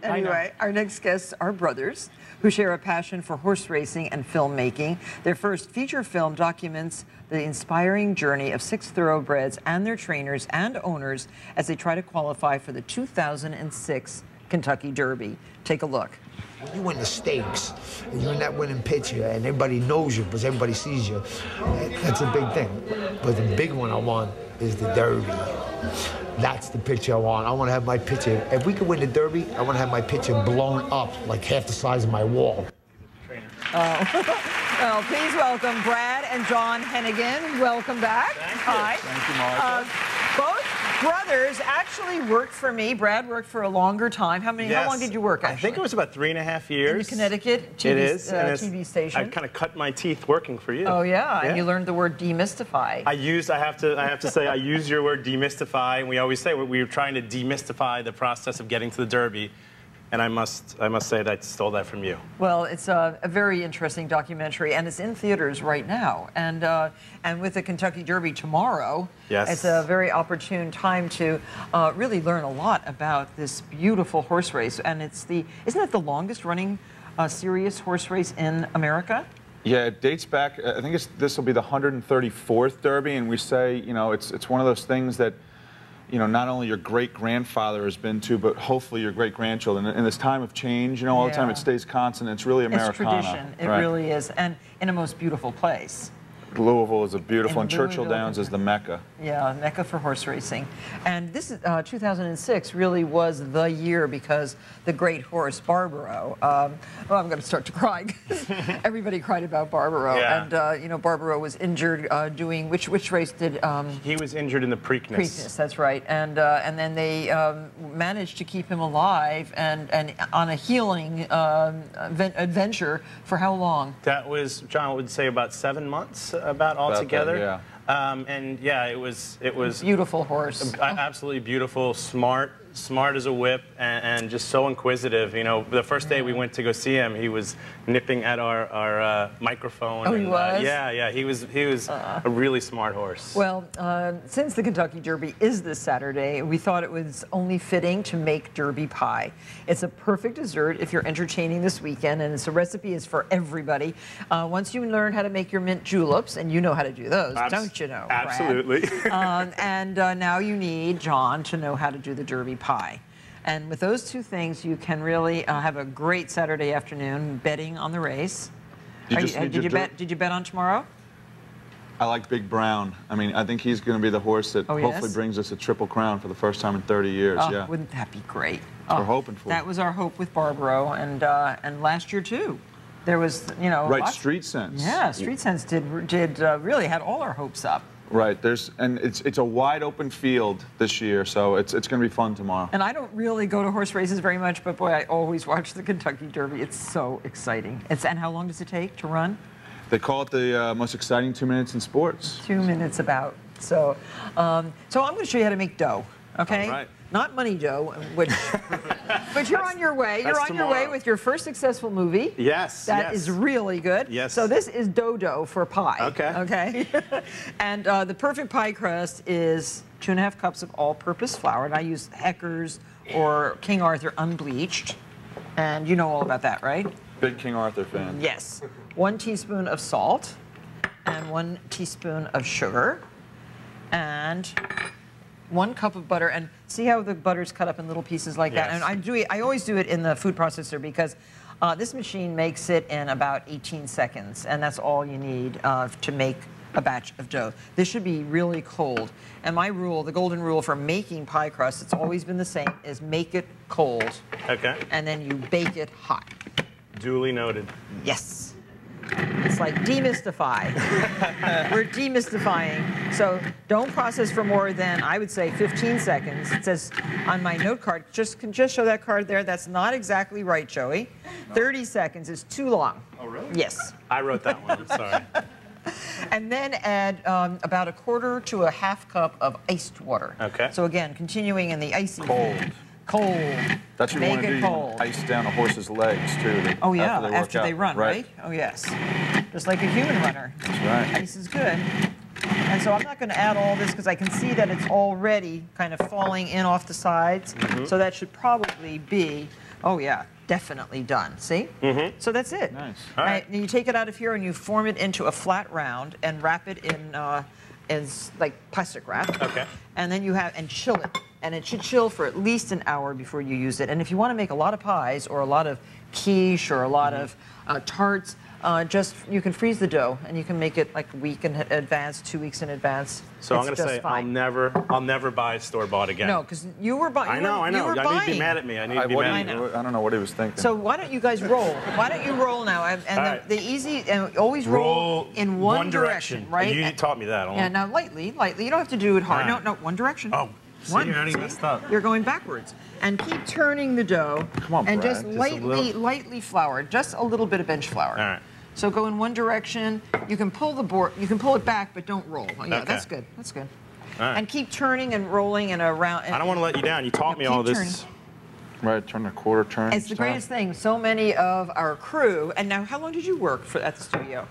Anyway, our next guests are brothers who share a passion for horse racing and filmmaking. Their first feature film documents the inspiring journey of 6 thoroughbreds and their trainers and owners as they try to qualify for the 2006 Kentucky Derby. Take a look. When you win the stakes, and you're in that winning picture, and everybody knows you because everybody sees you, that's a big thing. But the big one I want is the Derby. That's the picture I want. I want to have my picture. If we could win the Derby, I want to have my picture blown up like half the size of my wall. Well, please welcome Brad and John Hennegan. Welcome back. Hi. Thank you, Martha. Both brothers actually worked for me. Brad worked for a longer time. How long did you work, actually? I think it was about 3.5 years. In Connecticut TV station. I kind of cut my teeth working for you. Oh, yeah. And you learned the word demystify. I have to say, I use your word demystify, and we always say we were trying to demystify the process of getting to the Derby. And I must say that I stole that from you. Well, it's a very interesting documentary, and it's in theaters right now. And with the Kentucky Derby tomorrow, it's a very opportune time to really learn a lot about this beautiful horse race. And isn't it the longest running serious horse race in America? Yeah, it dates back. I think this will be the 134th Derby, and we say, you know, it's one of those things that, you know, not only your great-grandfather has been to, but hopefully your great-grandchildren. In this time of change, you know, all the time it stays constant. It's really Americana. It's tradition. It really is. And in a most beautiful place. Louisville is a beautiful, and Churchill Downs is the Mecca. Yeah, Mecca for horse racing. And this is 2006 really was the year because the great horse Barbaro. Well, I'm going to start to cry because everybody cried about Barbaro. Yeah. And you know, Barbaro was injured doing which race did? He was injured in the Preakness. Preakness, that's right. And then they managed to keep him alive and on a healing adventure for how long? That was, John would say, about 7 months. About altogether, that, yeah. It was beautiful horse, absolutely beautiful, smart as a whip, and just so inquisitive. You know, the first day we went to go see him, he was nipping at our microphone. Oh, he was? Yeah, he was a really smart horse. Well, since the Kentucky Derby is this Saturday, we thought it was only fitting to make Derby pie. It's a perfect dessert if you're entertaining this weekend, and the recipe is for everybody. Once you learn how to make your mint juleps, and you know how to do those, don't you know, Brad? Absolutely. And now you need John to know how to do the Derby pie. And with those two things, you can really have a great Saturday afternoon betting on the race. Did you bet on tomorrow? I like Big Brown. I mean, I think he's going to be the horse that hopefully brings us a triple crown for the first time in 30 years. Oh, wouldn't that be great? We're hoping for. That was our hope with Barbaro, and last year too. There was, you know, Street Sense. Yeah, Street Sense did really had all our hopes up. Right, and it's a wide open field this year, so it's going to be fun tomorrow. And I don't really go to horse races very much, but boy, I always watch the Kentucky Derby. It's so exciting. And how long does it take to run? They call it the most exciting 2 minutes in sports. 2 minutes about. So, I'm going to show you how to make dough. Okay. All right. Not money dough, which, but you're on your way. You're on your way with your first successful movie. Yes. That is really good. Yes. So this is dough for pie. Okay. Okay. And the perfect pie crust is 2½ cups of all-purpose flour, and I use Hecker's or King Arthur unbleached. And you know all about that, right? Big King Arthur fan. Yes. 1 teaspoon of salt, and 1 teaspoon of sugar, and 1 cup of butter. And see how the butter's cut up in little pieces like that? And I always do it in the food processor because this machine makes it in about 18 seconds, and that's all you need to make a batch of dough. This should be really cold. And my rule, the golden rule for making pie crust, it's always been the same, is make it cold. Okay. And then you bake it hot. Duly noted. Yes. It's like demystify. We're demystifying. So don't process for more than, I would say, 15 seconds. It says on my note card, can just show that card there. That's not exactly right, Joey. 30 seconds is too long. Oh, really? Yes. I wrote that one. I'm sorry. And then add about 1/4 to 1/2 cup of iced water. Okay. So again, continuing in the icy. Cold. That's what you want to do. You want to ice down a horse's legs, too. Oh, yeah, after they run, right? Oh, yes. Just like a human runner. That's right. Ice is good. And so I'm not going to add all this because I can see that it's already kind of falling in off the sides. So that should probably be Oh yeah, definitely done. See? So that's it. Nice. All right. And you take it out of here and you form it into a flat round and wrap it in as like plastic wrap. Okay. And then you have and chill it, and it should chill for at least an hour before you use it. And if you want to make a lot of pies or a lot of quiche or a lot of tarts, just you can freeze the dough and you can make it like a week in advance, 2 weeks in advance. So I'm It's going to just say fine. I'll never buy store-bought again. No, because you were buying. I know. You were I buying. need to be mad at me. I need to be What do mad you- at me. I don't know what he was thinking. So why don't you guys roll? Why don't you roll now? And All right. the easy and always roll in one direction, right? You taught me that. Yeah. Now lightly. You don't have to do it hard. All right. No, one direction. Oh, see, One. you already See? messed up. You're going backwards, and keep turning the dough. Come on, and Brad, just just a lightly flour, just a little bit of bench flour. All right. So go in one direction. You can pull the board. You can pull it back, but don't roll. Oh, yeah, Okay. that's good. That's good. All right. And keep turning and rolling and around. I don't want to let you down. You taught me all Keep this. Right, turn a quarter turn. It's the greatest thing. So many of our crew. And now, how long did you work at the studio?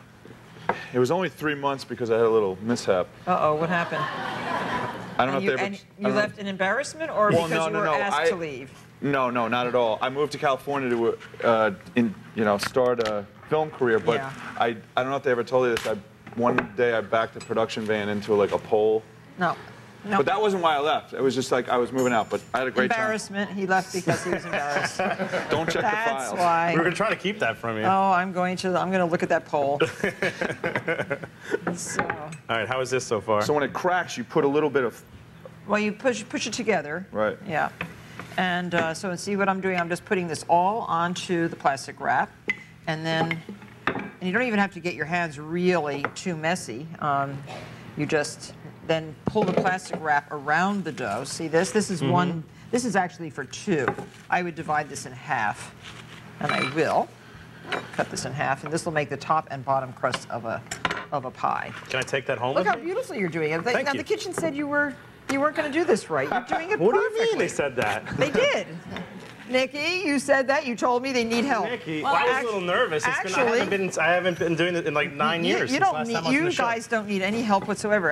It was only 3 months because I had a little mishap. Uh-oh, what happened? I don't know And if you, they and ever. I you don't know- left in embarrassment or Well, because no, you no, were no, asked to leave? No, not at all. I moved to California to, start a film career, but Yeah. I don't know if they ever told you this. One day I backed a production van into like a pole. No. No. But that wasn't why I left. It was just like I was moving out, but I had a great time. Embarrassment. He left because he was embarrassed. Don't check the That's files. why. We were going to try to keep that from you. Oh, I'm going to look at that poll. So, All right, how is this so far? So when it cracks, you put a little bit of. well, you push it together. Right. Yeah. And so see what I'm doing? I'm just putting this all onto the plastic wrap, and then, and you don't even have to get your hands really too messy. You just then pull the plastic wrap around the dough. See this? This is one. This is actually for two. I would divide this in half, and I will cut this in half, and this will make the top and bottom crust of a pie. Can I take that home Look with how me? beautifully you're doing it. Thank Now you. the kitchen said you weren't going to do this right. You're doing it What do perfectly. you mean they said that? They did. Nikki, you said that. You told me they need help. Nikki, Well, I was a little nervous. I haven't been doing it in like 9 years. You since don't last need. time I was on You the show. guys don't need any help whatsoever.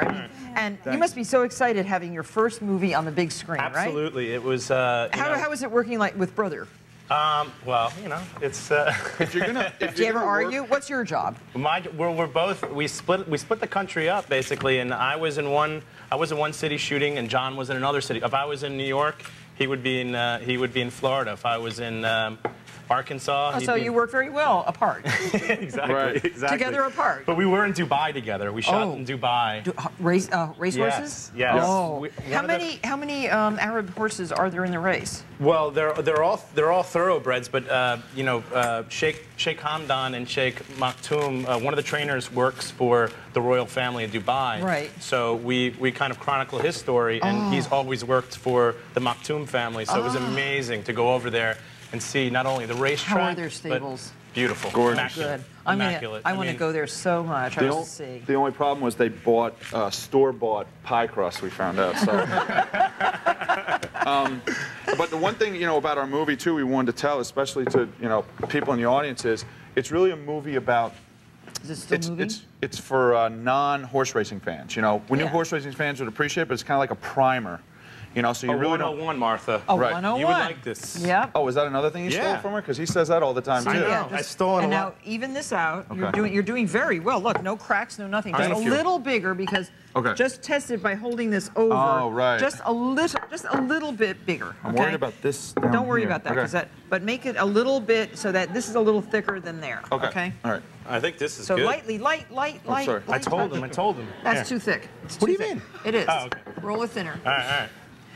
And you must be so excited having your first movie on the big screen, right? Absolutely, it was. How is it working like with Brother? Well, it's. If you're gonna. Do you ever argue? What's your job? We're both. We split the country up basically, and I was in one city shooting, and John was in another city. If I was in New York, he would be in Florida. If I was in Arkansas. Oh, so you work very well apart. Exactly. Right. Exactly. Together apart. But we were in Dubai together. We shot Oh. in Dubai. Race Yes, horses? yes. Oh, We- how one of the- many Arab horses are there in the race? Well, they're all thoroughbreds, but Sheikh Hamdan and Sheikh Maktoum, one of the trainers works for the royal family in Dubai. Right. So we kind of chronicle his story, and he's always worked for the Maktoum family. So it was amazing to go over there and see not only the racetrack. How are their stables? But beautiful, Gorgeous. immaculate. Good. Immaculate. I want to mean, go there so much. I The, want ol- to see. the only problem was they bought store-bought pie crust. We found out. So, but the one thing about our movie too, we wanted to tell, especially to people in the audience, is it's really a movie about. Is it still moving? It's for non-horse racing fans. We knew Yeah. horse racing fans would appreciate, but it's kind of like a primer. So you a really don't. 101, Martha. Oh, right. 101. You would like this. Yep. Oh, is that another thing you stole Yeah. from her? Because he says that all the time too. I know. Yeah, I stole it and a now lot. even this out. Okay. You're doing very well. Look, no cracks, no nothing. I'm Just a gonna feel- little bigger because Okay. just test it by holding this over. Oh, right. Just a little bit bigger. I'm okay? worried about this. Down Don't worry here. about that, Okay. 'cause but make it a little bit so that this is a little thicker than there. Okay. All right. I think this is So good. light. sorry. I told him. That's Here. too thick. It's What do too you thick. mean? It is. Oh, okay. Roll it thinner. All right.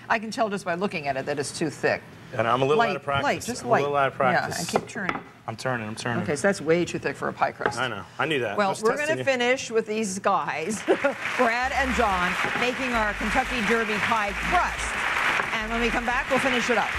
I can tell just by looking at it that it's too thick. And I'm a little out of practice. Light, just I'm light. a little out of practice. Yeah, and keep turning. I'm turning. Okay, so that's way too thick for a pie crust. I know. I knew that. I Well, was we're testing going to you. finish with these guys, Brad and John, making our Kentucky Derby pie crust. And when we come back, we'll finish it up.